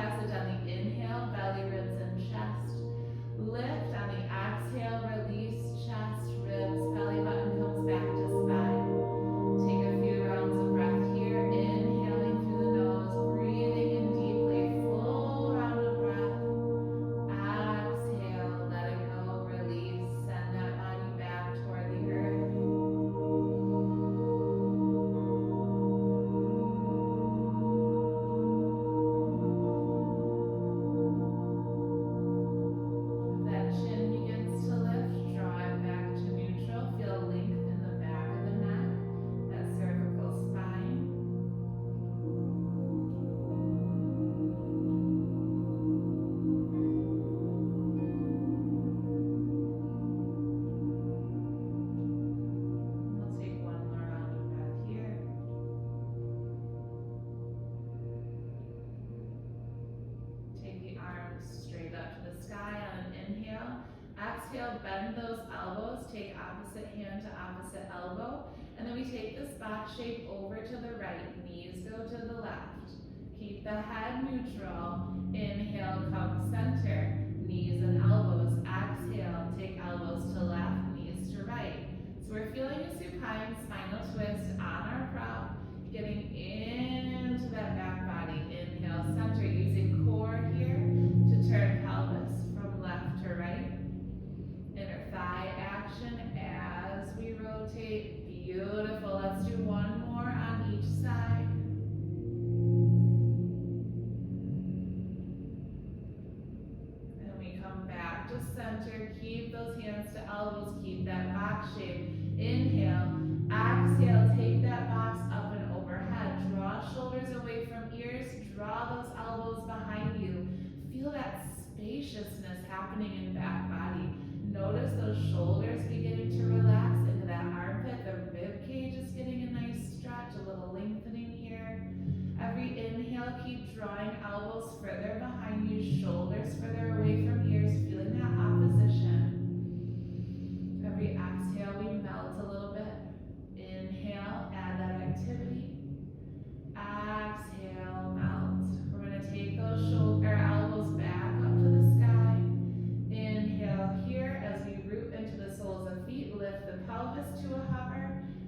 passage on the inhale, belly, ribs, and chest. Lift on the exhale, release chest, ribs, belly button comes back to spine. Take a few rounds of breath here, inhaling through the nose, breathing in deeply, full round of breath. Exhale, let it go, release, send that body back toward the earth. If that chin begins to lift, draw it back to neutral. Feel length in the back of the neck, that cervical spine. We'll take one more round of breath here. Take the arms straight up to the sky on an inhale. Exhale, bend those elbows. Take opposite hand to opposite elbow. And then we take this box shape over to the right. Knees go to the left. Keep the head neutral. Inhale, come center. Knees and elbows. Exhale, take elbows to left, knees to right. So we're feeling a supine spinal twist on our prop, getting into that back body. Inhale, center, using core here to turn pelvis from left to right. Inner thigh action as we rotate. Beautiful. Let's do one more on each side. And we come back to center. Keep those hands to elbows. Keep that box shape. Inhale. Exhale. Take that box up and overhead. Draw shoulders away from ears. Draw those elbows behind you. Feel that spaciousness happening in back body. Notice those shoulders beginning to relax into that armpit. The rib cage is getting a nice stretch, a little lengthening here. Every inhale, keep drawing elbows further behind you, shoulders further away from ears, feeling that opposition. Every exhale, we melt a little bit. Inhale, add that activity. Exhale, melt. We're going to take those elbows back up to the sky. Inhale here as we root into the soles of feet, lift the pelvis to a hover,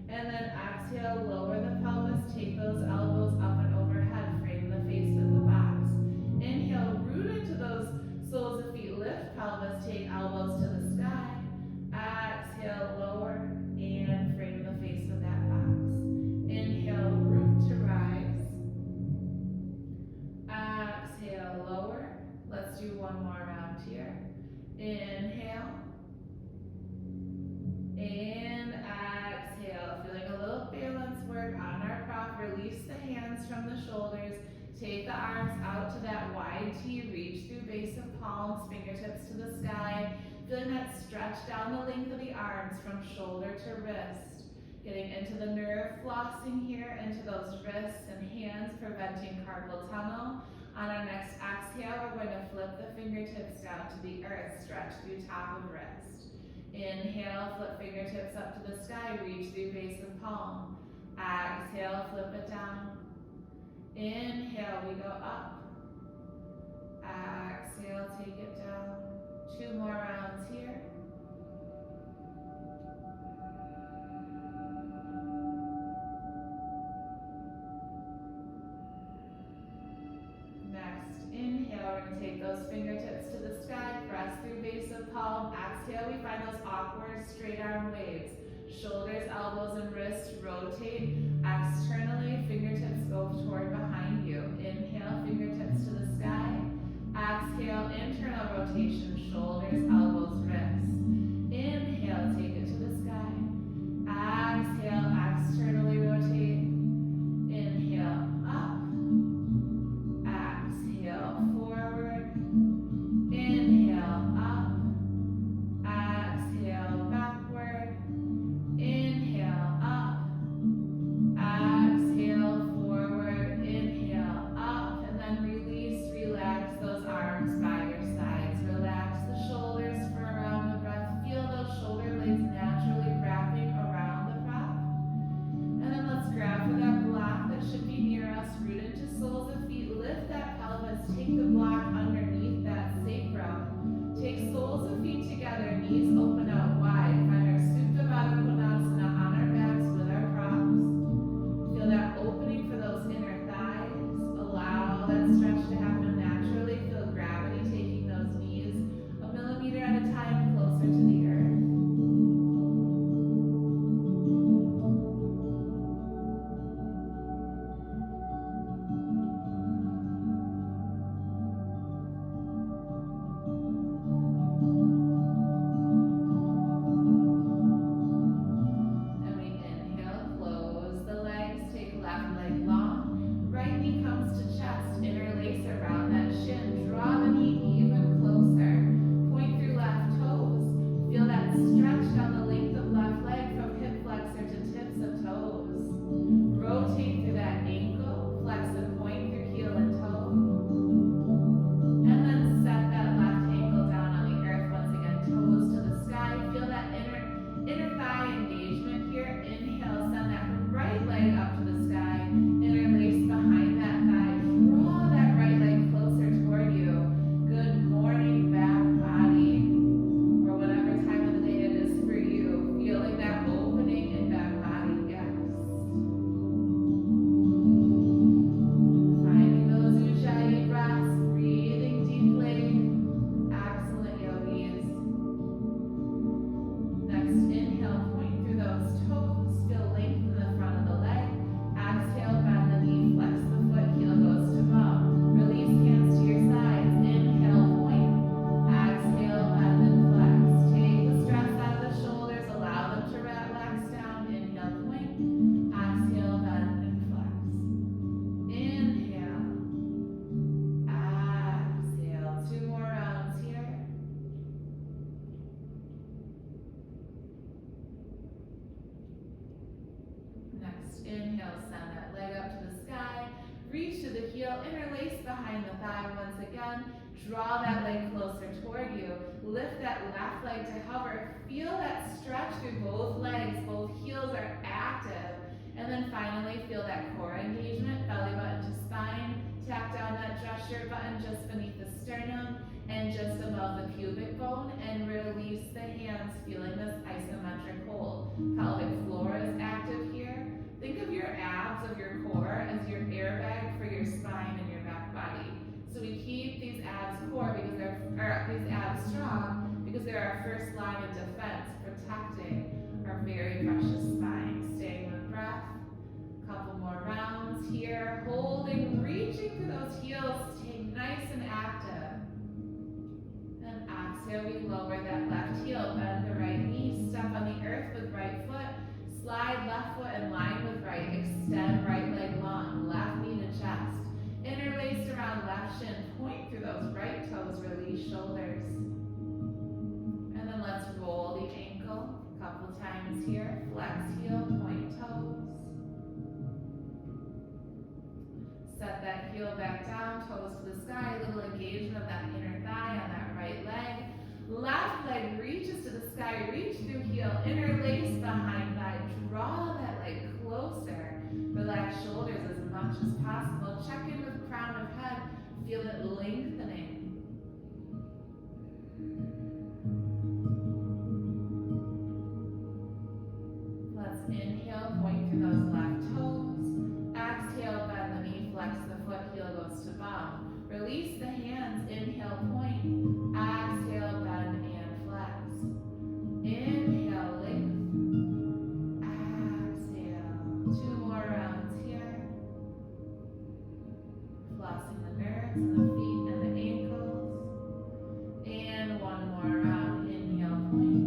and then exhale, lower the pelvis, take those elbows up and overhead, frame the face with the box. Inhale, root into those soles of feet, lift pelvis, take elbows to the sky. Exhale, lower, and frame the face with that box. Inhale, root to rise. Exhale, lower. Let's do one more round here. Inhale. And exhale. Feeling a little balance work on our prop. Release the hands from the shoulders. Take the arms out to that wide T. Reach through base of palms, fingertips to the sky. Feeling that stretch down the length of the arms from shoulder to wrist. Getting into the nerve flossing here, into those wrists and hands, preventing carpal tunnel. On our next exhale, we're going to flip the fingertips down to the earth, stretch through top of wrist. Inhale, flip fingertips up to the sky, reach through base of palm. Exhale, flip it down. Inhale, we go up. Exhale, take it down. 2 more rounds here. Next, inhale, we're going to take those fingertips to the sky, press through base of palm. Exhale, we find those awkward straight arm waves. Shoulders, elbows, and wrists rotate externally. Fingertips go toward behind you. Inhale, fingertips to the sky. Exhale, internal rotation. Shoulders, elbows, wrists. Inhale, take it to the sky. Exhale, externally rotate. Inhale, up. Exhale, forward. Inhale, up. Exhale, backward. Inhale, up. Exhale, forward. Inhale, up. And then release once again. Draw that leg closer toward you. Lift that left leg to hover. Feel that stretch through both legs. Both heels are active. And then finally, feel that core engagement, belly button to spine. Tap down that dress shirt button just beneath the sternum and just above the pubic bone, and release the hands, feeling this isometric hold. Pelvic floor is active here. Think of your abs of your core as your airbag for your spine and your back body. So we keep these abs core because these abs strong because they're our first line of defense, protecting our very precious spine. Staying with breath. Couple more rounds here. Holding, reaching through those heels. Stay nice and active. And exhale, we lower that left heel. Bend the right knee. Step on the earth with right foot. Slide left foot in line with right. Extend right leg long. Left knee to chest. Interlaced around left shin. Point through those right toes. Release shoulders. And then let's roll the ankle. Couple times here. Flex heel, point toes. Set that heel back down, toes to the sky, a little engagement of that inner thigh on that right leg. Left leg reaches to the sky, reach through heel, interlace behind thigh, draw that leg closer. Relax shoulders as much as possible. Check in with crown of head, feel it lengthening. Let's inhale, point through those left toes. Exhale, bend the knee, flex the foot, heel goes to bum. Release the hands, inhale, point. Exhale, bend and flex. Inhale, lift. Exhale. 2 more rounds here. Flossing the nerves in the feet and the ankles. And 1 more round, inhale, point.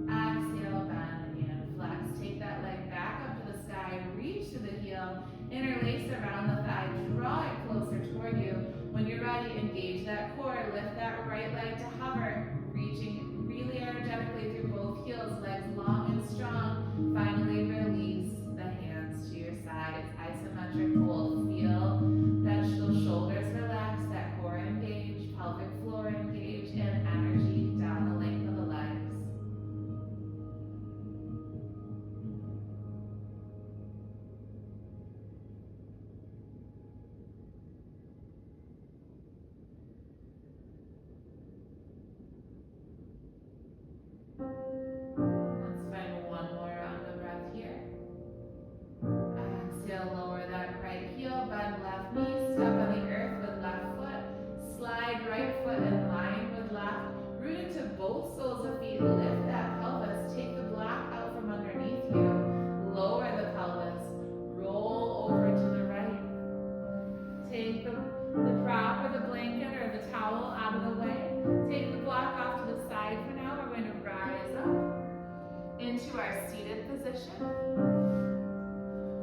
Exhale, bend and flex. Take that leg back up to the sky, reach to the heel. Interlace around the thigh, draw it closer toward you. When you're ready, engage that core, lift that right leg to hover, reaching really energetically through both heels, legs long and strong. Finally, release the hands to your sides, isometric hold. Feel that those shoulders relax, that core engage, pelvic floor engage, and energy down the length of the legs. Let's find 1 more round of breath here. Exhale, lower that right heel, bend left knee, step on the earth with left foot, slide right foot in line with left, root into both soles of feet, lift that pelvis, take the block out from underneath you, lower the pelvis, roll over to the right. Take the prop or the blanket or the towel out of the way, take the block off to the side for now. We're going to rise up into our seated position.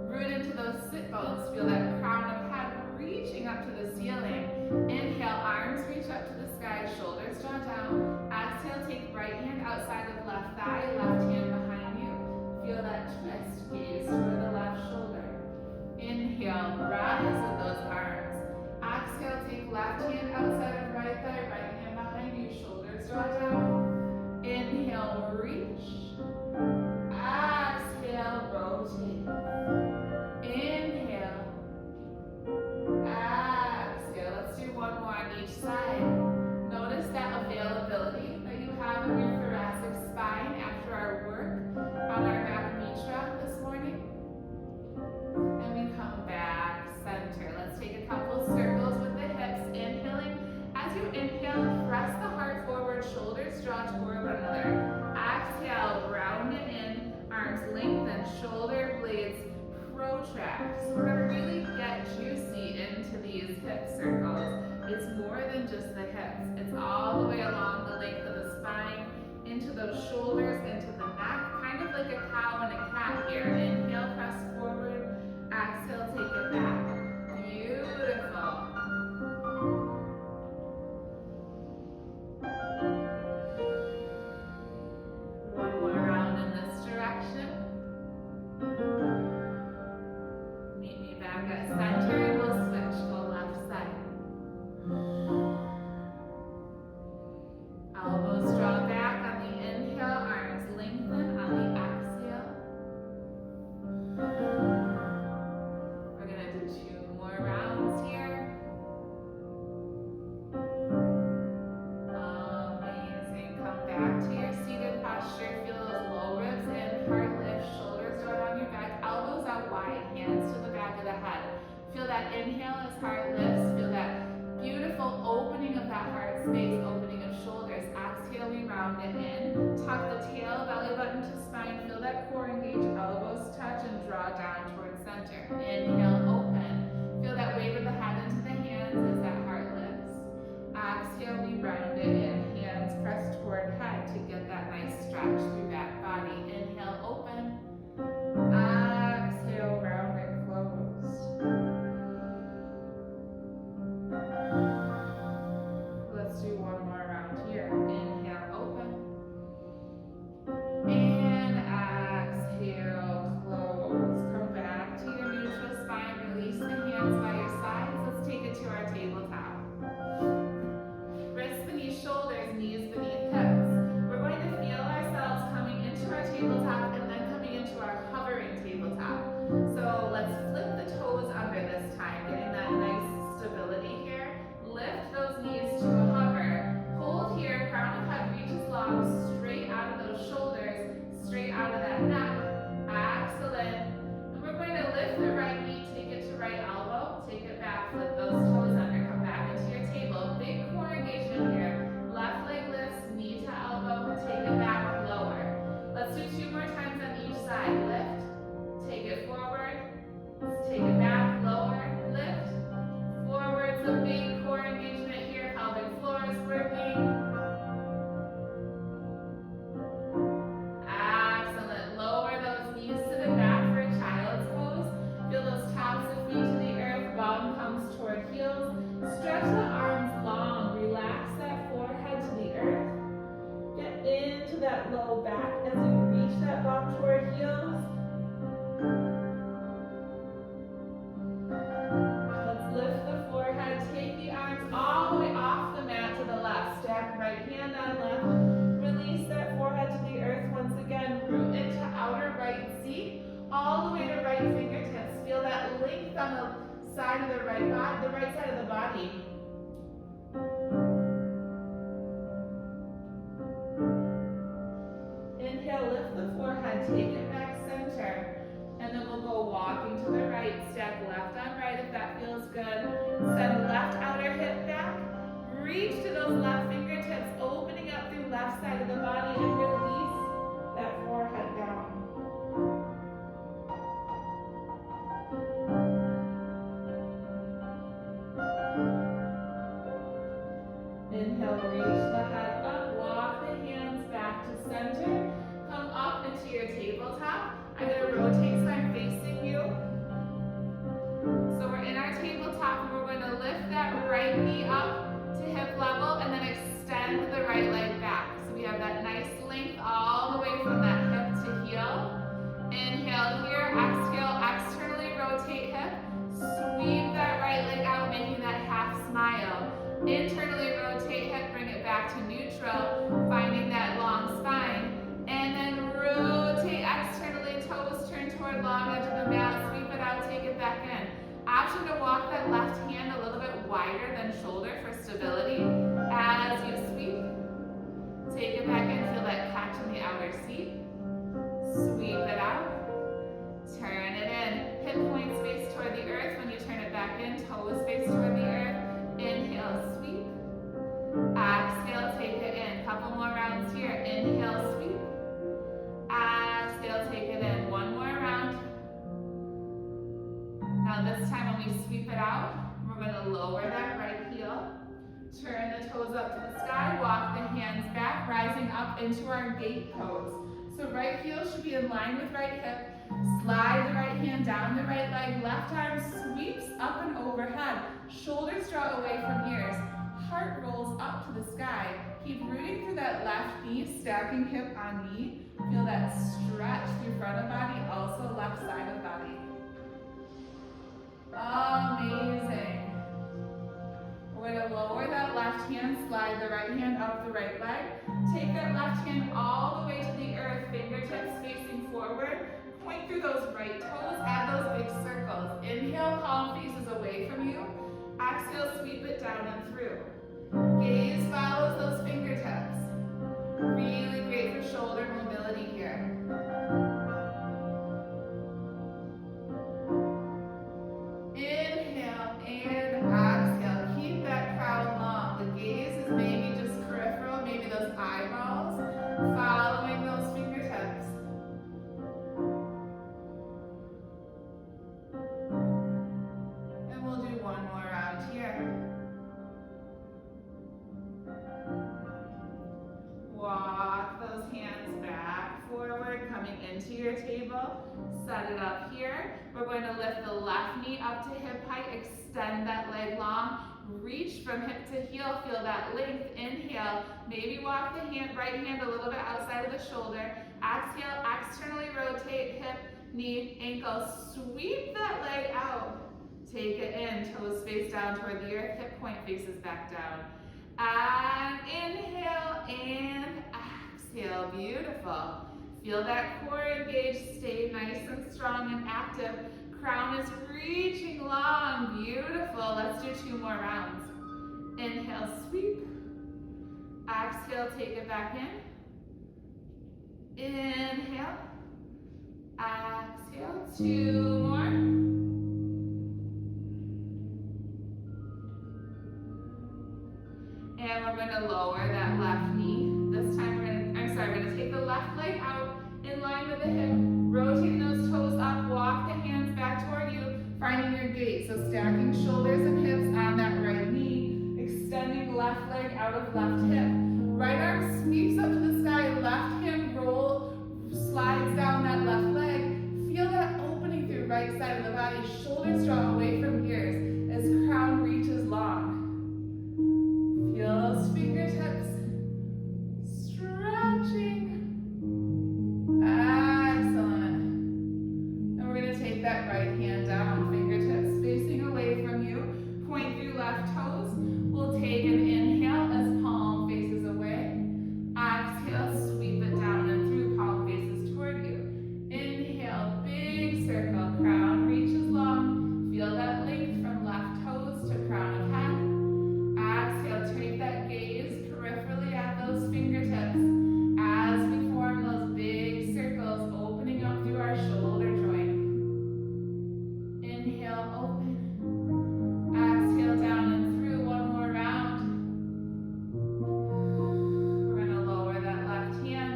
Root into those sit bones. Feel that crown of head reaching up to the ceiling. Inhale, arms reach up to the sky, shoulders draw down. Exhale, take right hand outside of left thigh, left hand behind you. Feel that twist, gaze toward the left shoulder. Inhale, rise with those arms. Exhale, take left hand outside of right thigh, right hand behind you, shoulders draw down. Inhale, reach. Exhale, rotate. Inhale. Exhale. Let's do 1 more on each side. Notice that availability that you have in your thoracic spine after our work on our back mitra this morning. And we come back, center. Let's take a couple circles with the hips, inhaling. As you inhale, press the heart forward, shoulders draw toward one another. Exhale, round it in, arms lengthen, shoulder blades protract. So we're going to really get juicy into these hip circles. It's more than just the hips. It's all the way along the length of the spine, into those shoulders, into the neck, kind of like a cow and a cat here. Inhale, press forward. Exhale, take it back. Beautiful. One more round in this direction. Meet me back at center and we'll switch to the left side. space, opening of shoulders. Exhale, we round it in. Tuck the tail, belly button to spine. Feel that core engage, elbows touch, and draw down towards center. Inhale, open. Feel that wave of the head into the hands as that heart lifts. Exhale, we round it in. Hands press toward head to get that nice stretch through that body. Inhale, open. Exhale, round and close. Let's do one more round here. Inhale, open. And exhale, close. Come back to your neutral spine. Release the hands by your sides. Let's take it to our tabletop. Wrists beneath shoulders, knees beneath hips. We're going to feel ourselves coming into our tabletop and then coming into our hovering tabletop. So let's flip the toes under this time, getting that nice stability here. Lift those knees to a hover. Hold here, crown of head reaches long, straight out of those shoulders, straight out of that neck. Excellent. And we're going to lift the right knee, take it to right elbow, take it back, flip those toes under, come back into your table. Big core engagement here. Left leg lifts, knee to elbow, take it back, lower. Let's do 2 more times on each side. Lift, take it forward, take it back, lower, lift, forward. Some big core engagement here, pelvic floor is working. Excellent. Lower those knees to the back for a child's pose. Feel those tops of feet to the earth, bum comes toward heels. Stretch the arms long, relax that forehead to the earth. Get into that low back as you reach that bum toward heels. Let's lift the forehead, take the arms all the way off the mat to the left. Stack right hand on left. Release that forehead to the earth once again. Root into outer right seat, all the way to right fingertips. Feel that length on the side of the right body, the right side of the body. Inhale, lift the forehead, take it back center. And then we'll go walking to the right, step left on right if that feels good. Send left outer hip back. Reach to those left fingertips, opening up through left side of the body and release that forehead down. Inhale, reach the head up, walk the hands back to center. Come up into your tabletop. I'm going to rotate so I'm facing you. So we're in our tabletop and we're going to lift that right knee up to hip level and then extend the right leg back. So we have that nice length all the way from that hip to heel. Inhale here, exhale, externally rotate hip. Sweep that right leg out, making that half smile. Internally rotate hip, bring it back to neutral, finding that long spine. And then rotate externally, toes turn toward long edge of the mat, sweep it out, take it back in. Option to walk that left hand a little bit wider than shoulder for stability. As you sweep, take it back in, feel that catch in the outer seat. Sweep it out, turn it in. Hip points face toward the earth. When you turn it back in, toes face toward the earth. Inhale, sweep. Exhale, take it in. Couple more rounds here. Inhale, sweep. Exhale, take it in. One more round. Now this time when we sweep it out, we're going to lower that right heel. Turn the toes up to the sky. Walk the hands back, rising up into our gate pose. So right heel should be in line with right hip. Slide the right hand down the right leg. Left arm sweeps up and overhead. Shoulders draw away from ears. Heart rolls up to the sky. Keep rooting through that left knee, stacking hip on knee. Feel that stretch through front of body, also left side of body. Amazing. We're going to lower that left hand, slide the right hand up the right leg. Take that left hand all the way to the earth, fingertips facing forward. Point through those right toes, add those big circles. Inhale, palm faces away from you. Exhale, sweep it down and through. Gaze follows those fingertips. Really great for shoulder mobility here. Inhale and exhale. Keep that crown long. The gaze is making your table, set it up here. We're going to lift the left knee up to hip height, extend that leg long, reach from hip to heel, feel that length, inhale, maybe walk the right hand a little bit outside of the shoulder, exhale, externally rotate hip, knee, ankle, sweep that leg out, take it in, toes face down toward the earth, hip point faces back down, and inhale, and exhale, beautiful. Feel that core engaged, stay nice and strong and active. Crown is reaching long, beautiful. Let's do 2 more rounds. Inhale, sweep. Exhale, take it back in. Inhale. Exhale, 2 more. And we're going to lower that left knee. This time we're going to take the left leg out in line with the hip, rotating those toes up, walk the hands back toward you, finding your gate. So stacking shoulders and hips on that right knee, extending left leg out of left hip. Right arm sweeps up to the sky, left hand slides down that left leg. Feel that opening through right side of the body, shoulders draw away from ears as crown reaches long. Feel those fingertips stretching. Excellent. And we're going to take that right hand down, fingertips facing away from you. Point through left toes. We'll take an inhale as palm faces away. Exhale, sweep it down and through, palm faces toward you. Inhale, big circle, crown reaches long. Feel that length from left toes to crown of head. Exhale, take that gaze peripherally at those fingertips as we form those big circles, opening up through our shoulder joint. Inhale, open. Exhale, down and through. 1 more round. We're going to lower that left hand.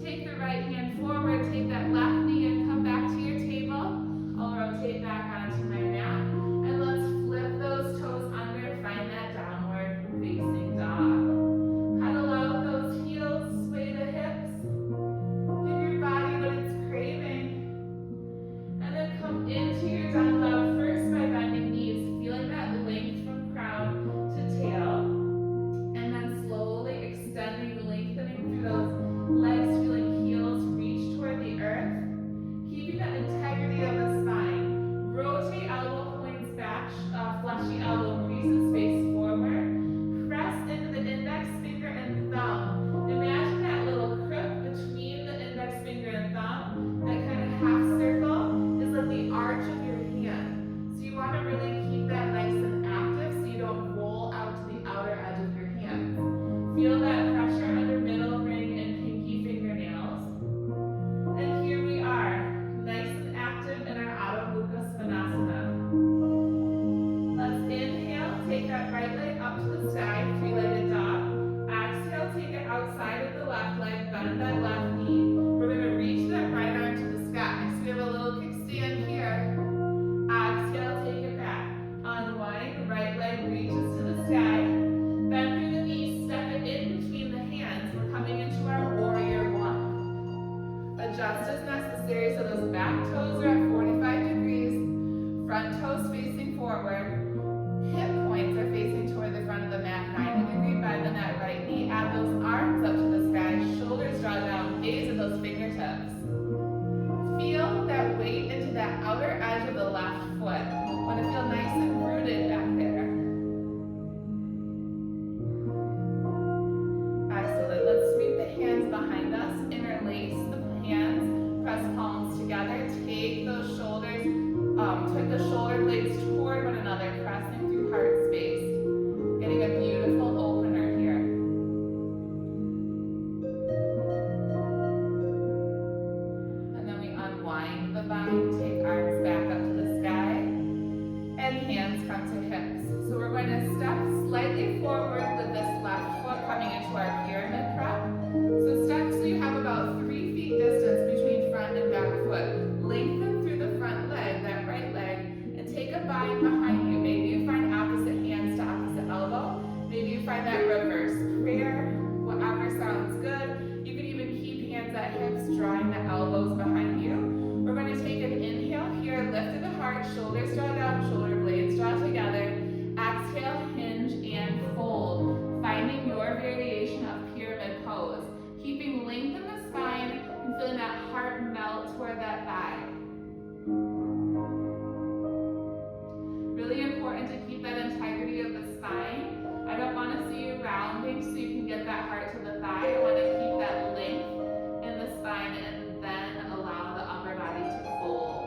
Take the right hand forward. Take that left knee and come back to your table. I'll rotate back onto my mat. And let's flip those toes under. Find that downward facing dog. Pedal out those heels, sway the hips. Give your body what it's craving. And then come into your down dog first by bending knees, feeling that length from crown to tail. And then slowly extending, lengthening through those legs, feeling heels reach toward the earth. Keeping that integrity of the spine. Rotate elbow points back, fleshy elbow creases face forward. Press into the index finger and thumb. Imagine that little crook between the index finger and thumb. That kind of half circle is like the arch of your hand. So you want to really keep that nice and active so you don't roll out to the outer edge of your hand. Feel that pressure under middle ring and pinky fingernails. And here we are, nice and active in our Adho Mukha Svanasana. Let's inhale, take that right leg up to the sky, 3-legged dog. Exhale, take it outside of the left leg, bend that left knee. We're going to reach that right arm to the sky. So we have a little kickstand here. Exhale, take it back. Unwind, right leg reaches to the sky. Bend through the knees, step it in between the hands. We're coming into our warrior one. Adjust as necessary so those back toes are at 45 degrees. Front toes facing forward. Hip points are facing toward the front of the mat, 90-degree bend in that right knee. Add those arms up to the sky, shoulders draw down, gaze at those fingertips. Feel that weight into that outer edge of the left foot. Want to feel nice and rooted back there. Excellent. Let's sweep the hands behind us, interlace the hands, press palms together, take those shoulders, take the shoulder blades toward one another, pressing through heart space. Getting a beautiful opener here. And then we unwind the bind, take arms back up to the sky, and hands come to hips. So we're going to step slightly forward with this left foot coming into our pyramid prep. So step so you have about 3 feet distance between front and back foot. Lengthen through the front leg, that right leg, and take a bind behind you. Maybe you find opposite hands to opposite elbow. Maybe you find that reverse prayer, whatever sounds good. You can even keep hands at hips, drawing the elbows behind you. shoulders draw down, shoulder blades draw together. Exhale, hinge and fold. Finding your variation of pyramid pose. Keeping length in the spine and feeling that heart melt toward that thigh. Really important to keep that integrity of the spine. I don't want to see you rounding so you can get that heart to the thigh. I want to keep that length in the spine and then allow the upper body to fold.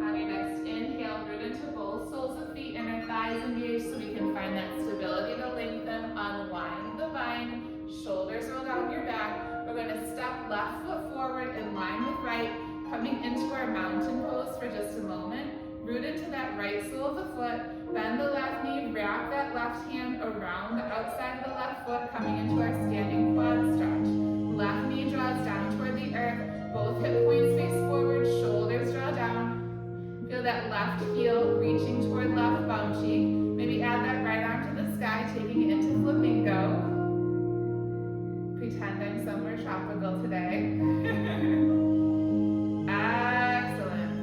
On your next inhale, root into both soles of feet, inner thighs engaged so we can find that stability to lengthen. Unwind the bind. Shoulders roll down your back. We're going to step left foot forward in line with right, coming into our mountain pose for just a moment. Root into that right sole of the foot. Bend the left knee. Wrap that left hand around the outside of the left foot, coming into our standing quad stretch. Left knee draws down toward the earth. Both hip points face forward. Shoulders draw down. Feel that left heel reaching toward left bum cheek. Maybe add that right arm to the sky, taking it into flamingo. Pretend I'm somewhere tropical today. Excellent.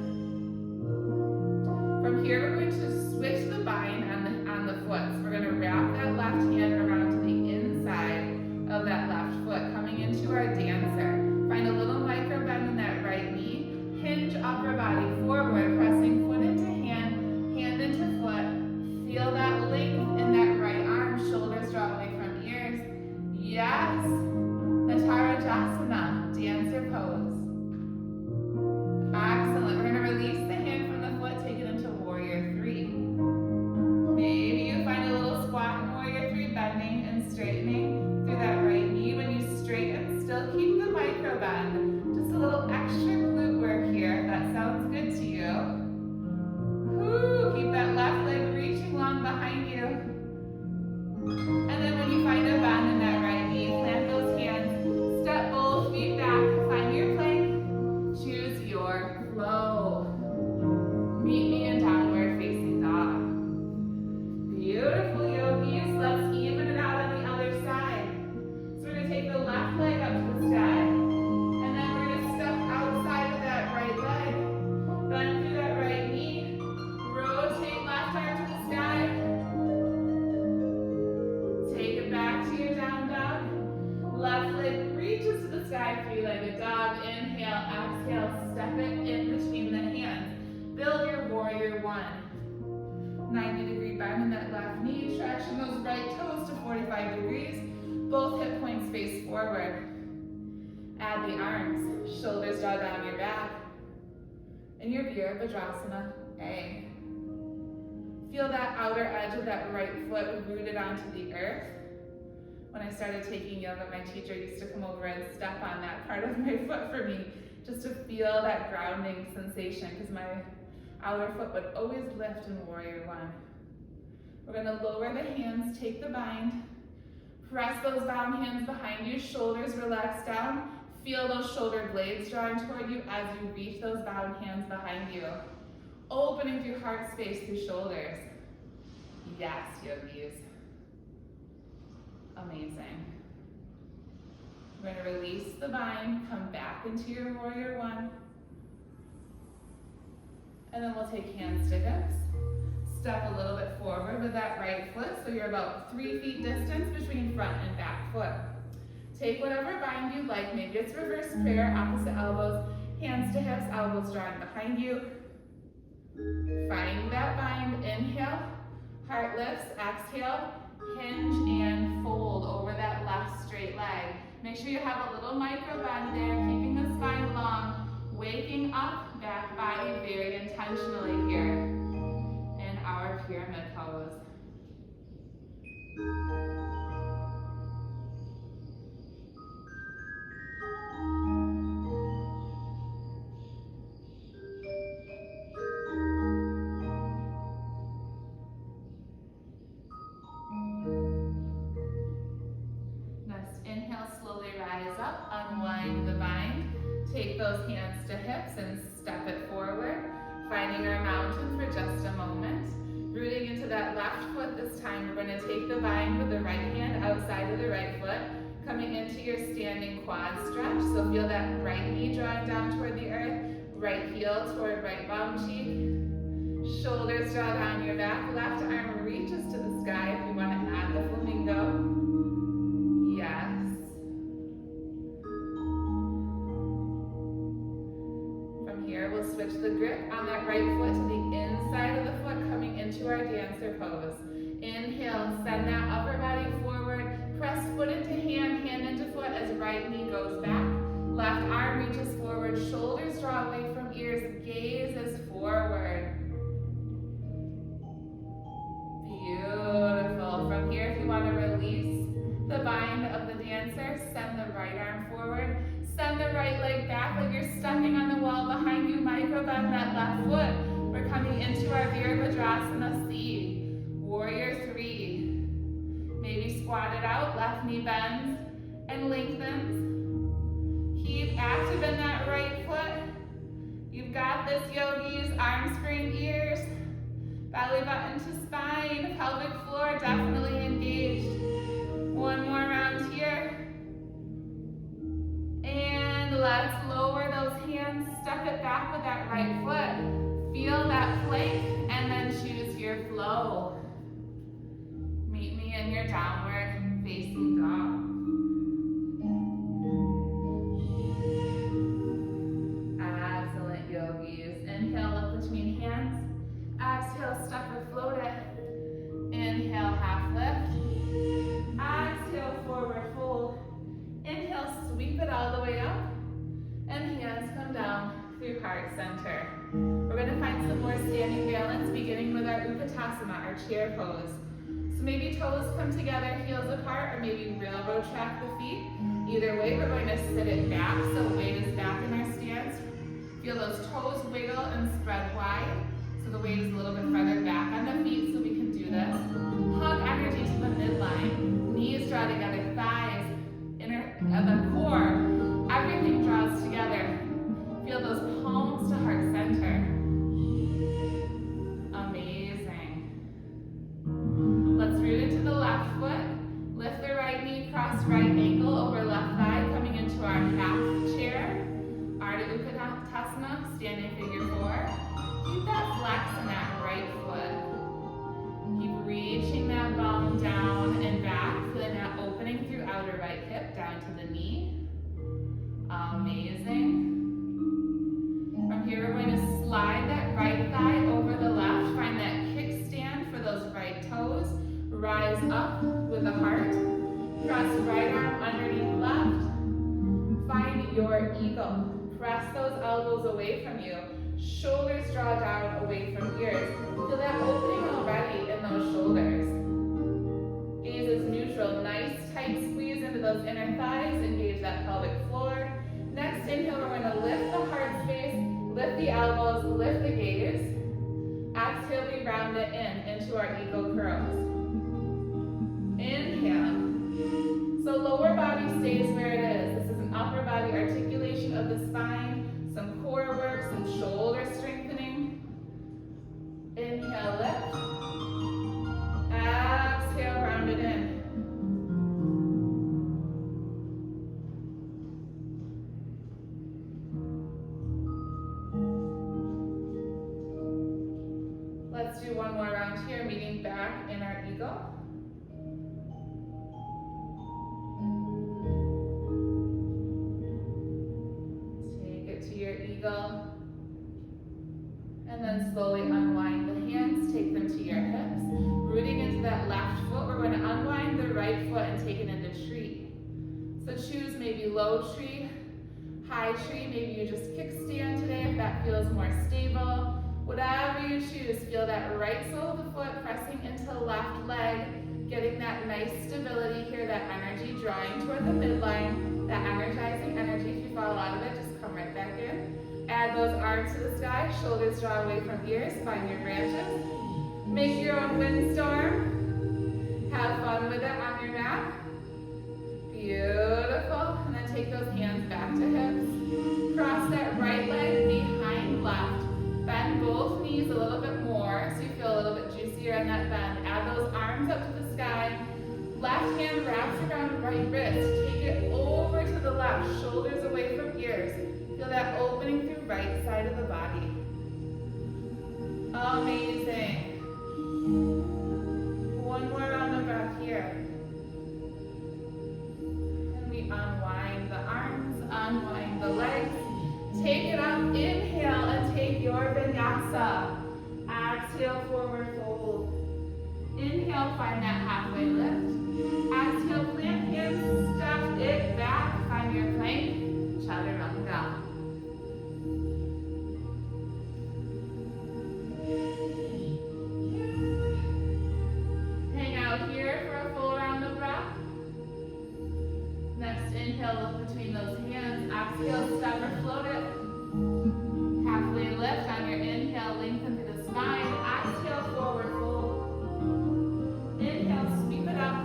From here, we're going to switch the bind on the foot. So we're going to wrap that left hand around to the inside of that left foot, coming into our dancer. Find a little micro bend in that right knee. Hinge upper body forward, pressing foot into hand, hand into foot. Feel that length in that right arm. Shoulders draw away from ears. Yes. Natarajasana, dancer pose. Excellent. We're going to release the hand from the foot, take it into warrior three. Maybe you find a little squat in warrior three, bending and straightening through that right knee. When you straighten, still keep the micro bend. Just a little extra glute work here, if that sounds good to you. Woo, keep that left leg reaching long behind you. And then when you find a bend in that right knee, plant those hands. Step both feet back, find your plank, choose your flow. Meet me in downward facing dog. Beautiful yogis, let's even it out on the other side. So we're going to take the left leg up to the sky, and then we're going to step outside of that right leg, bend through that right knee, rotate left arm to the sky, take it back to your down dog, left leg reaches to the sky, three-legged dog. Inhale, exhale, step it in between the hands. Build your warrior one. 90-degree bend in that left knee, stretching those right toes to 45 degrees. Both hip points face forward. Add the arms. Shoulders draw down your back. In your Virabhadrasana A. Feel that outer edge of that right foot rooted onto the earth. When I started taking yoga, my teacher used to come over and step on that part of my foot for me, just to feel that grounding sensation, because my outer foot would always lift in warrior one. We're going to lower the hands, take the bind, press those bound hands behind you, shoulders relax down, feel those shoulder blades drawing toward you as you reach those bound hands behind you, opening through heart space through shoulders. Yes, yogis. Amazing. We're going to release the bind, come back into your warrior one. And then we'll take hands to hips. Step a little bit forward with that right foot so you're about 3 feet distance between front and back foot. Take whatever bind you like. Maybe it's reverse prayer, opposite elbows, hands to hips, elbows drawing behind you. Find that bind. Inhale, heart lifts, exhale. Hinge and fold over that left straight leg. Make sure you have a little micro bend there, keeping the spine long, waking up back body very intentionally here in our pyramid pose. Unwind the bind, take those hands to hips and step it forward, finding our mountain for just a moment, rooting into that left your standing quad stretch. So feel that right knee drawing down toward the earth, right heel toward right bum cheek. Shoulders draw down your back. Left arm reaches to the sky if you want to add the flamingo. Yes. From here, we'll switch the grip on that right foot to the inside of the foot, coming into our dancer pose. Inhale, send that upper body forward. Press foot into hand, hand into foot as right knee goes back. Left arm reaches forward, shoulders draw away from ears, gaze is forward. Beautiful. From here, if you want to release the bind of the dancer, send the right arm forward. Send the right leg back like you're stepping on the wall behind you. Micro bend that left foot. We're coming into our Virabhadrasana C. Warrior 3. Maybe squat it out, left knee bends and lengthens. Keep active in that right foot. You've got this, yogis. Arms screen ears. Belly button to spine. Pelvic floor definitely engaged. One more round here. And let's lower those hands. Step it back with that right foot. Feel that plank and then choose your flow. Meet me in your downward facing dog. Excellent, yogis. Inhale, look between hands. Exhale, step or float it. Inhale, half lift. Exhale, forward fold. Inhale, sweep it all the way up. And hands come down through heart center. We're going to find some more standing balance, beginning with our Utkatasana, our chair pose. So maybe toes come together, heels apart, or maybe railroad track the feet. Either way, we're going to sit it back, so weight is back in our stance. Feel those toes wiggle and spread wide. So the weight is a little bit further back on the feet, so we can do this. Hug energy to the midline. Knees draw together, thighs, the core. Everything draws together. Feel those palms to heart center. Amazing. Let's root into the left foot. Lift the right knee, cross right ankle over left thigh, coming into our half chair. Ardha Utkatasana, standing figure 4. Keep that flex in that right foot. Keep reaching that bum down and back, feeling that opening through outer right hip down to the knee. Amazing. From here, we're going to slide that right thigh over the left. Find that kickstand for those right toes. Rise up with the heart. Press right arm underneath left. Find your eagle. Press those elbows away from you. Shoulders draw down away from ears. Feel that opening already in those shoulders. Gaze is neutral. Nice tight squeeze into those inner thighs. Engage that pelvic floor. Next inhale, we're going to lift the heart space, lift the elbows, lift the gaze. Exhale, we round it into our eagle curls. Inhale. So lower body stays where it is. This is an upper body articulation of the spine, some core work, some shoulder strengthening. Inhale, lift. Exhale, round it in. Let's do one more round here, meeting back in our eagle. Take it to your eagle. And then slowly unwind the hands, take them to your hips. Rooting into that left foot, we're going to unwind the right foot and take it into tree. So choose maybe low tree, high tree, maybe you just kickstand today if that feels more stable. Whatever you choose, feel that right sole of the foot pressing into the left leg, getting that nice stability here, that energy drawing toward the midline, that energizing energy. If you fall out of it, just come right back in. Add those arms to the sky, shoulders draw away from ears, find your branches. Make your own windstorm. Have fun with it on your mat. Beautiful. And then take those hands back to hips. Cross that right leg behind left. Bend both knees a little bit more so you feel a little bit juicier on that bend. Add those arms up to the sky. Left hand wraps around right wrist. Take it over left, shoulders away from ears. Feel that opening through right side of the body. Amazing. One more round of breath here. And we unwind the arms, unwind the legs. Take it up, inhale, and take your vinyasa. Exhale, forward fold. Inhale, find that halfway lift. Exhale, plant hands, step it back, find your plank, chaturanga. Hang out here for a full round of breath. Next inhale, look between those hands. Exhale, step or float it. Halfway lift on your inhale, lengthen through the spine. Exhale, forward fold. Inhale, sweep it up.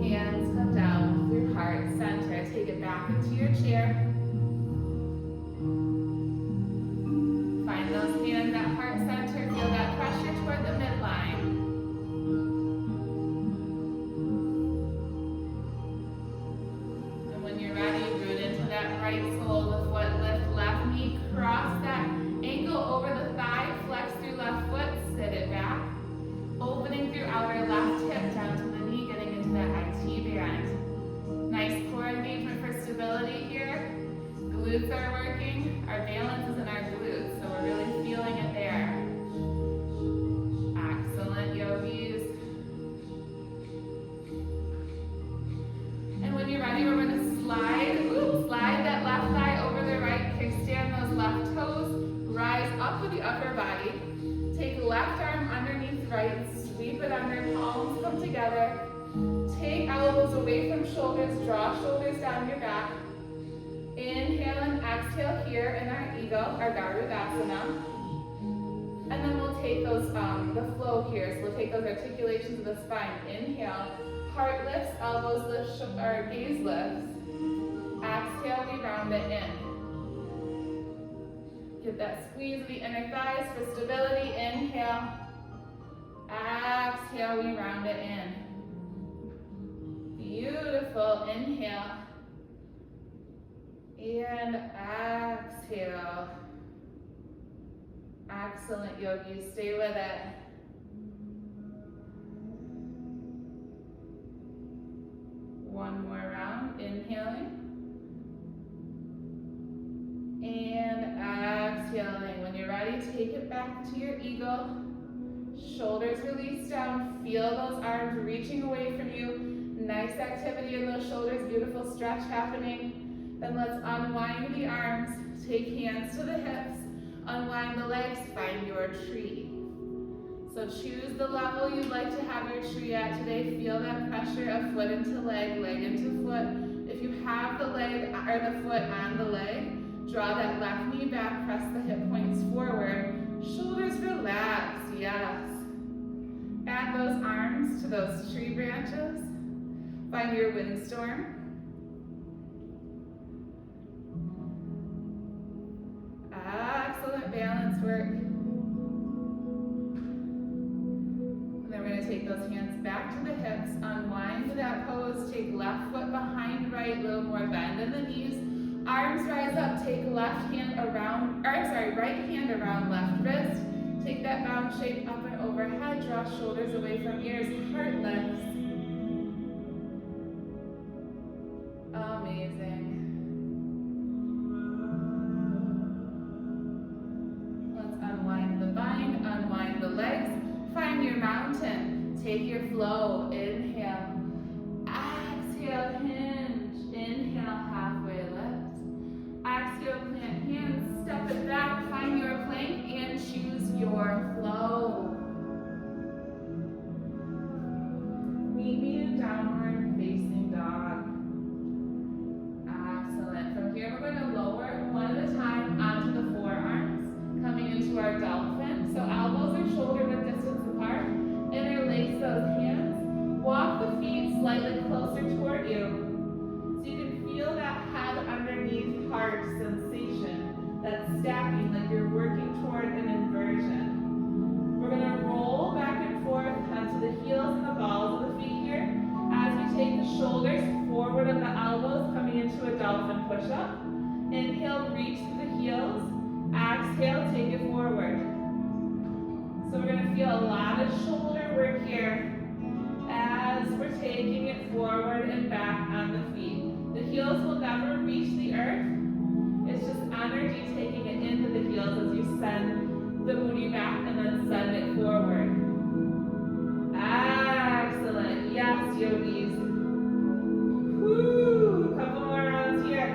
Hands come down through heart center. Take it back into your chair. Find those hands at heart center. Feel that pressure toward the midline. And when you're ready, root into that right sole of the foot. Lift left knee, cross that ankle over the thigh, flex through left foot, sit it back. Opening through outer left hip down to the knee, getting into that IT band. Nice core engagement for stability here. Glutes are working. Our balance is in our glutes, so we're really feeling it there. Excellent, yogis. And when you're ready, we're going to slide that left thigh over the right, kickstand those left toes, rise up with the upper body. Take left arm underneath right, sweep it under, palms come together. Take elbows away from shoulders, draw shoulders down your back. Inhale and exhale here in our eagle, our Garudasana. And then we'll take those, the flow here. So we'll take those articulations of the spine. Inhale, heart lifts, elbows lift, our gaze lifts. Exhale, we round it in. Get that squeeze of the inner thighs for stability. Inhale. Exhale, we round it in. Beautiful. Inhale. And exhale. Excellent, yogis. Stay with it. One more round. Inhaling. And exhaling. When you're ready, take it back to your eagle. Shoulders release down. Feel those arms reaching away from you. Nice activity in those shoulders. Beautiful stretch happening. Then let's unwind the arms. Take hands to the hips. Unwind the legs. Find your tree. So choose the level you'd like to have your tree at today. Feel that pressure of foot into leg, leg into foot. If you have the leg or the foot on the leg, draw that left knee back, press the hip points forward. Shoulders relax, yes. Add those arms to those tree branches. Find your windstorm. Excellent balance work. And then we're going to take those hands back to the hips, unwind that pose, take left foot behind right, a little more bend in the knees. Arms rise up, take right hand around left wrist. Take that bound shape up and overhead, draw shoulders away from ears, heart lifts. Amazing. Let's unwind the bind, unwind the legs. Find your mountain. Take your flow. Inhale. Exhale, hinge. Inhale, halfway lift. Exhale, plant hands. Step it back. Find your plank and choose your flow. Meet me in downward facing dog. Excellent. From here, we're going to lower one at a time onto the forearms, coming into our dolphin. So elbows are shoulder width distance apart. Interlace those hands. Walk the feet forward and back on the feet. The heels will never reach the earth. It's just energy taking it into the heels as you send the booty back and then send it forward. Excellent. Yes, yogis. Woo! Couple more rounds here.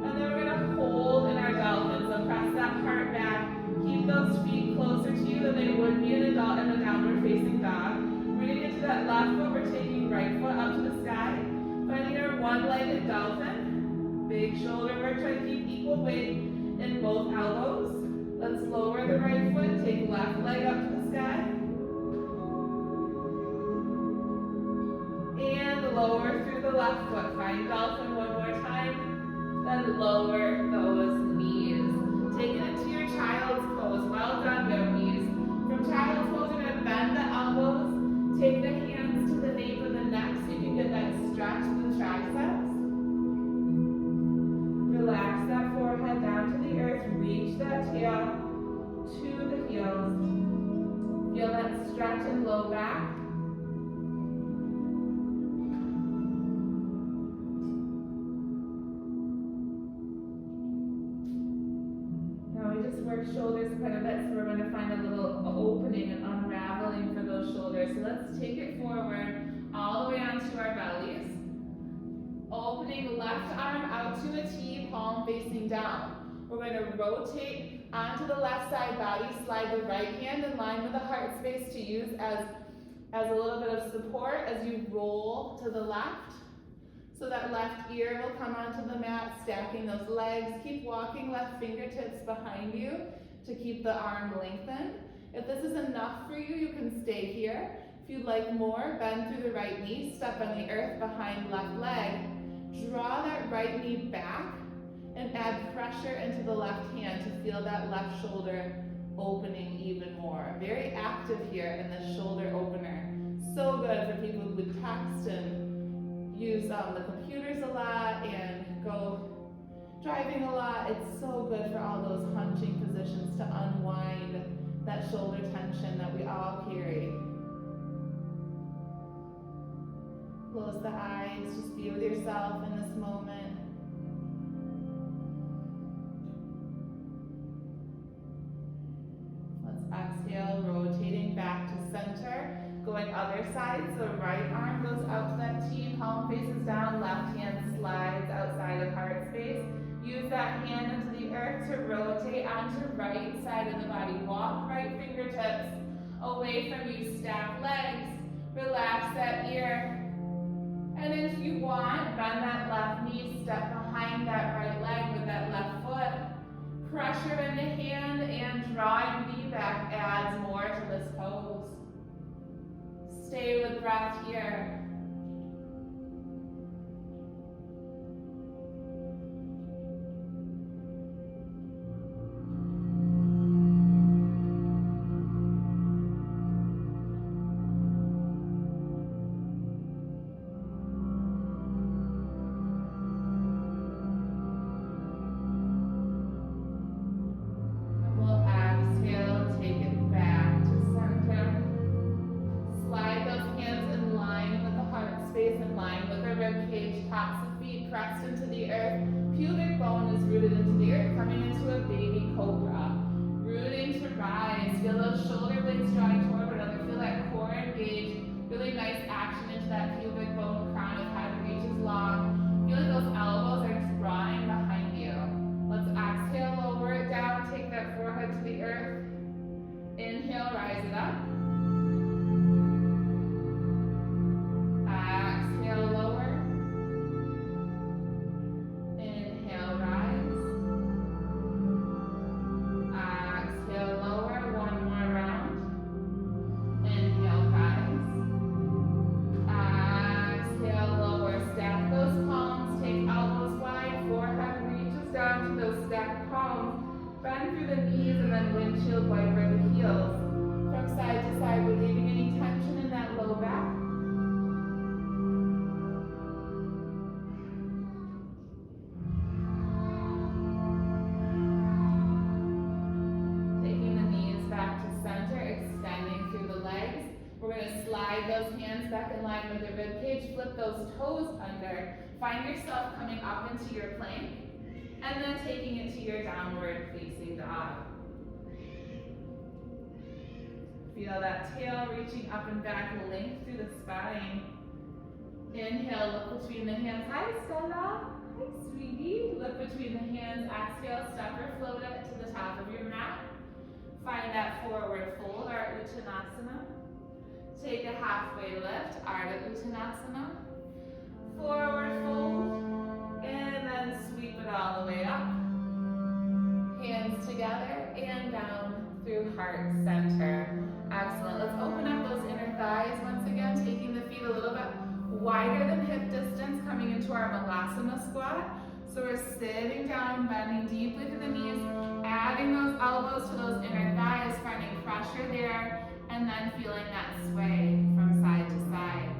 And then we're going to hold in our dolphin. So press that heart back. Keep those feet closer to you than they would be in a downward facing dog. We're going to get to that left foot. We're taking right foot up to the sky. Finding our one-legged dolphin. Big shoulder work. Try to keep equal weight in both elbows. Let's lower the right foot. Take left leg up to the sky. And lower through the left foot. Find dolphin one more time. Then lower those knees. Take it into your child's pose. Well done, yogis. From child's pose, we're going to bend the elbows. Take the hands to the nape of the neck so you can get that stretch through the triceps. Relax that forehead down to the earth. Reach that tail to the heels. Feel that stretch in low back. Work shoulders quite a bit, so we're going to find a little opening and unraveling for those shoulders. So let's take it forward all the way onto our bellies. Opening left arm out to a T, palm facing down. We're going to rotate onto the left side body, slide the right hand in line with the heart space to use as a little bit of support as you roll to the left. So that left ear will come onto the mat, stacking those legs. Keep walking left fingertips behind you to keep the arm lengthened. If this is enough for you, you can stay here. If you'd like more, bend through the right knee, step on the earth behind left leg. Draw that right knee back and add pressure into the left hand to feel that left shoulder opening even more. Very active here in the shoulder opener. So good for people who would text and use the computers a lot and go driving a lot. It's so good for all those hunching positions to unwind that shoulder tension that we all carry. Close the eyes, just be with yourself in this moment. Let's exhale, rotating back to center. Going other side, so right arm goes out to that T, palm faces down, left hand slides outside of heart space. Use that hand into the earth to rotate onto right side of the body. Walk right fingertips away from you, stack legs, relax that ear. And if you want, bend that left knee, step behind that right leg with that left foot. Pressure in the hand and drawing knee back adds more to this pose. Stay with breath here. Slide those hands in line with toes under. Find yourself coming up into your plank and then taking it to your downward facing dog. Feel that tail reaching up and back, length through the spine. Inhale, look between the hands. Hi, Stella. Hi, sweetie. Look between the hands. Exhale, step or float it to the top of your mat. Find that forward fold, our Uttanasana. Take a halfway lift, Ardha Uttanasana. Forward fold, and then sweep it all the way up. Hands together and down through heart center. Excellent. Let's open up those inner thighs once again, taking the feet a little bit wider than hip distance, coming into our Malasana squat. So we're sitting down, bending deeply through the knees, adding those elbows to those inner thighs, finding pressure there, and then feeling that sway from side to side.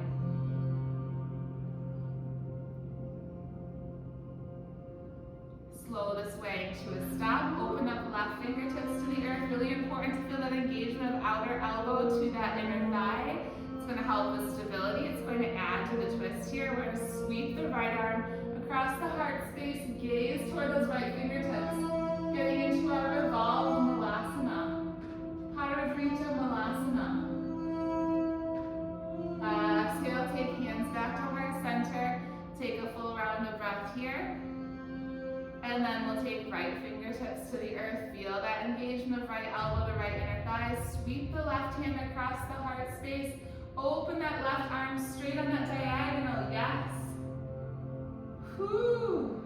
Slow the sway to a stop. Open up left fingertips to the earth. Really important to feel that engagement of outer elbow to that inner thigh. It's going to help with stability. It's going to add to the twist here. We're going to sweep the right arm across the heart space. Gaze toward those right fingertips. Getting into our revolve Malasana. Paravritta Malasana. Exhale, take hands back to heart center. Take a full round of breath here. And then we'll take right fingertips to the earth. Feel that engagement of right elbow to right inner thighs. Sweep the left hand across the heart space. Open that left arm straight on that diagonal. Yes. Whew.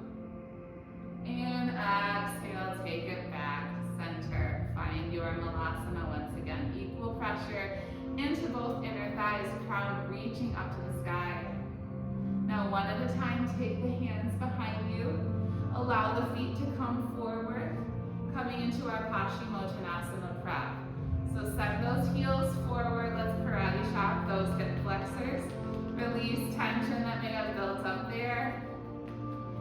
And exhale, take it back. Center. Find your Malasana once again. Equal pressure into both inner thighs. Crown reaching up to the sky. Now one at a time, take the hands behind you. Allow the feet to come forward, coming into our Paschimottanasana prep. So send those heels forward. Let's karate chop those hip flexors. Release tension that may have built up there.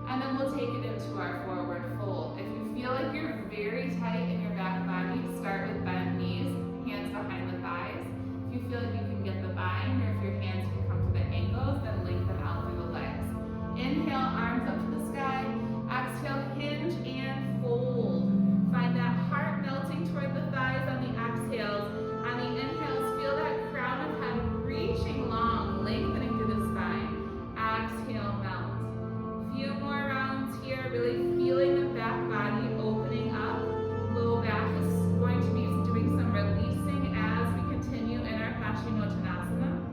And then we'll take it into our forward fold. If you feel like you're very tight in your back body, start with bent knees, hands behind the thighs. If you feel like you can get the bind, or if your hands can come to the ankles, then lengthen out through the legs. Inhale, arms up to the sky. Exhale, hinge and fold. Find that heart melting toward the thighs on the exhales. On the inhales, feel that crown of head reaching long, lengthening through the spine. Exhale, melt. Few more rounds here, really feeling the back body opening up. Low back is going to be doing some releasing as we continue in our Paschimottanasana.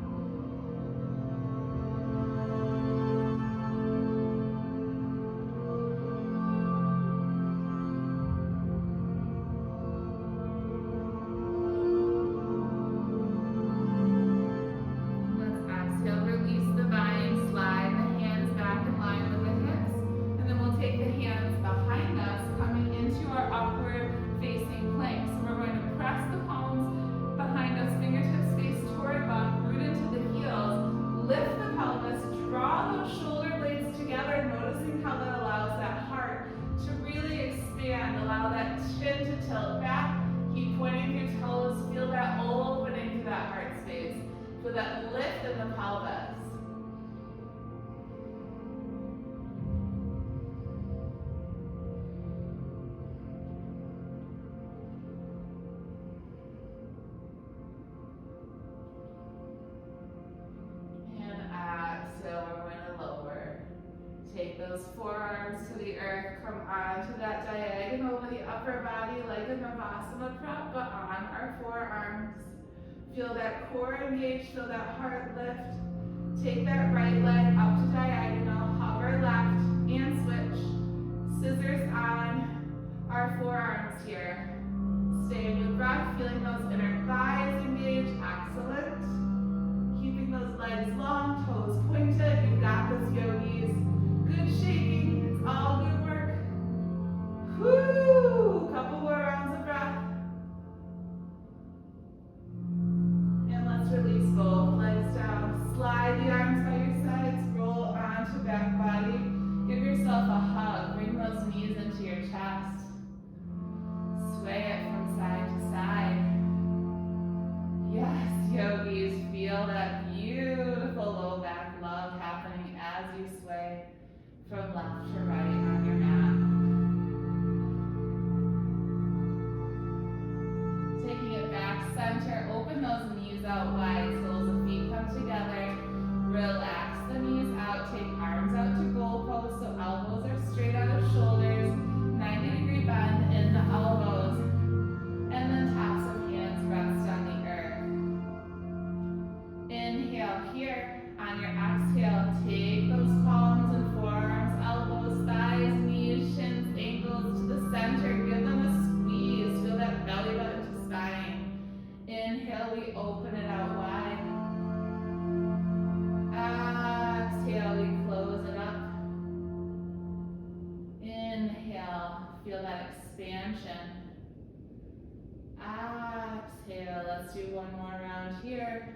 That lift in the pelvis. And exhale, we're going to lower. Take those forearms to the earth, come onto that diagonal with the upper body like a Navasana prep, but on our forearms. Feel that core engage, feel that heart lift. Take that right leg up to diagonal, hover left and switch. Scissors on our forearms here. Stay with breath, feeling those inner thighs engage. Excellent. Keeping those legs long, toes pointed. You've got this, yogis. Good shaking, it's all good work. Whoo! Couple more rounds of breath. Release both legs down. Slide the arms by your sides. Roll onto back body. Give yourself a hug. Bring those knees into your chest. Sway it from side to side. Yes, yogis, feel that beautiful low Feel that expansion. Exhale. Let's do one more round here.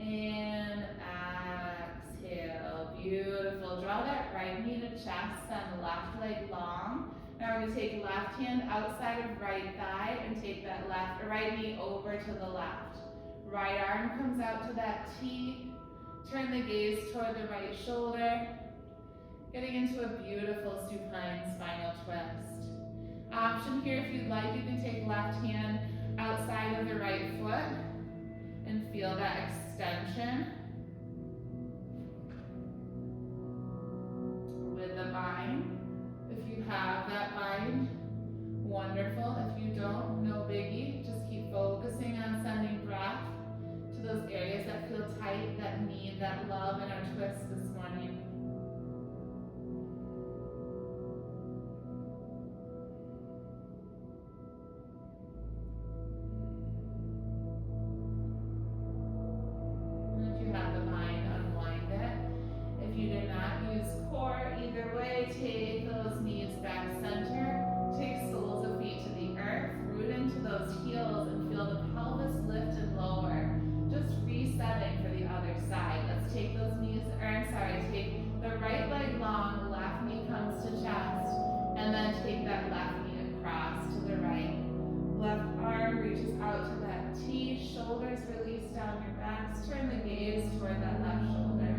And exhale. Beautiful. Draw that right knee to chest, send left leg long. Now we're going to take left hand outside of right thigh and take that right knee over to the left. Right arm comes out to that T. Turn the gaze toward the right shoulder. Getting into a beautiful supine spinal twist. Option here, if you'd like, you can take left hand outside of the right foot and feel that extension with the bind. If you have that bind, wonderful. If you don't, no biggie. Just keep focusing on sending breath to those areas that feel tight, that need that love in our twist this morning. Take those knees back center, take soles of feet to the earth, root into those heels and feel the pelvis lift and lower. Just resetting for the other side. Let's take those knees, take the right leg long, left knee comes to chest, and then take that left knee across to the right. Left arm reaches out to that T, shoulders release down your backs, turn the gaze toward that left shoulder.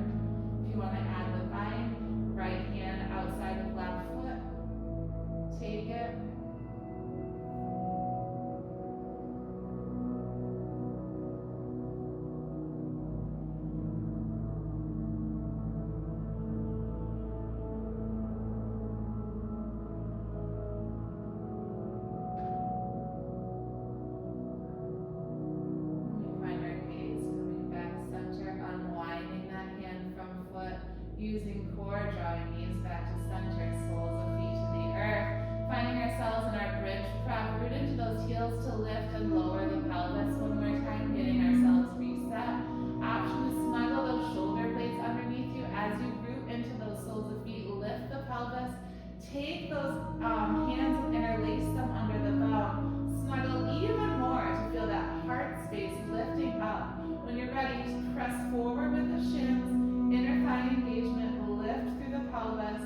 If you want to add the bind, right hand outside of left foot. Take it. We find our gaze coming back center, unwinding that hand from foot. Using core, drawing knees back to center, soles of feet to the earth. Finding ourselves in our bridge prep, root into those heels to lift and lower the pelvis. One more time, getting ourselves reset. Option to snuggle those shoulder blades underneath you as you root into those soles of feet. Lift the pelvis. Take those hands and interlace them under the bone. Snuggle even more to feel that heart space lifting up. When you're ready, just press forward with the shins. Inner thigh engagement, lift through the pelvis.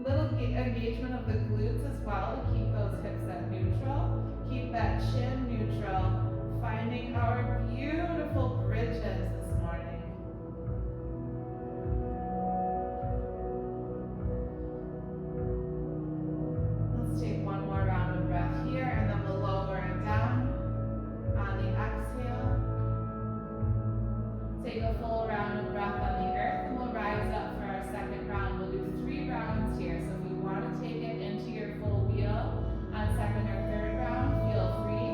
Little engagement of the glutes as well to keep those hips at neutral. Keep that chin neutral. Finding our beautiful bridges this morning. Let's take one more round of breath here, and then we'll lower it down on the exhale. Take a full round of breath on the earth, and we'll rise up for our second round. We'll do 3 rounds here, so if you want to take it into your full wheel on second or third round, feel free.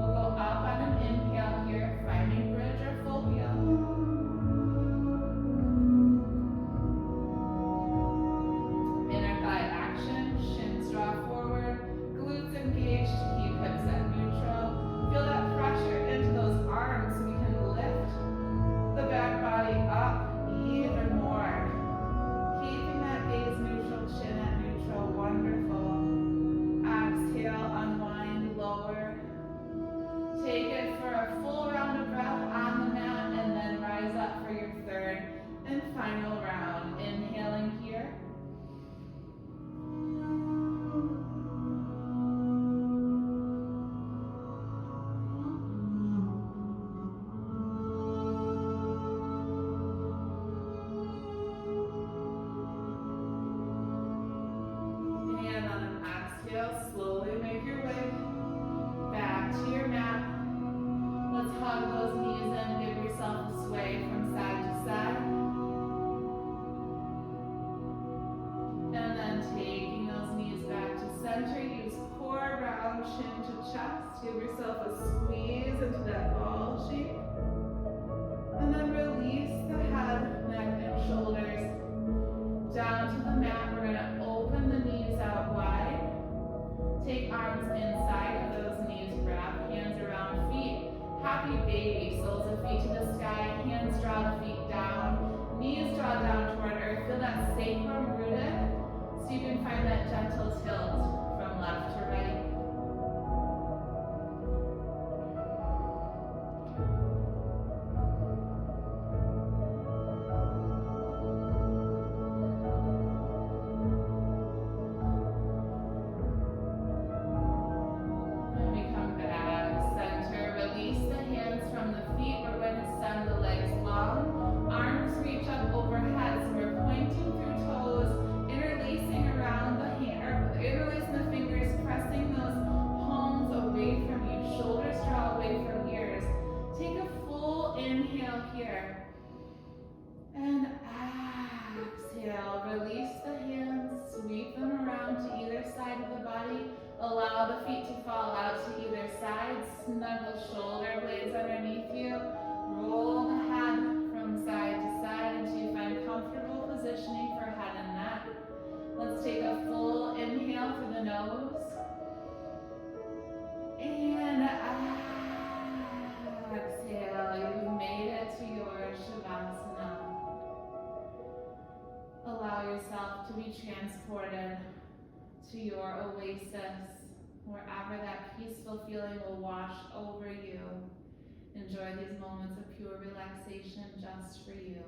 We'll go up on an inhale here, finding bridge or full wheel. Inner thigh action, shins draw forward, glutes engaged to keep hips at neutral. Feel that pressure into those arms so we can lift the back body up even more. Keeping that gaze neutral, chin at neutral, wonderful. Exhale, unwind, lower. Take it for a full round of breath on the mat, and then rise up for your third and final round. Inhaling here. And on an exhale, slowly make your way back to your mat. Let's hug those knees in, give yourself a sway from side to side. And then taking those knees back to center, use core, round, chin to chest. Give yourself a squeeze into that ball shape. And then release the head, neck, and shoulders down to the mat. We're going to open the knees out wide. Take arms inside of those knees, wrap hands around feet. Happy baby, soles of feet to the sky, hands draw the feet down, knees draw down toward earth. Feel that sacrum rooted release the hands, sweep them around to either side of the body. Allow the feet to fall out to either side. Snuggle shoulder blades underneath you. Roll the head from side to side until you find comfortable positioning for head and neck. Let's take a full inhale through the nose. And exhale. You've made it to your Shavasana. Allow yourself to be transported to your oasis, wherever that peaceful feeling will wash over you. Enjoy these moments of pure relaxation just for you.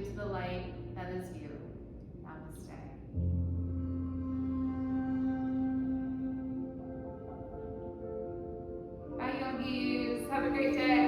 To the light that is you. Namaste. Bye, yogis. Have a great day.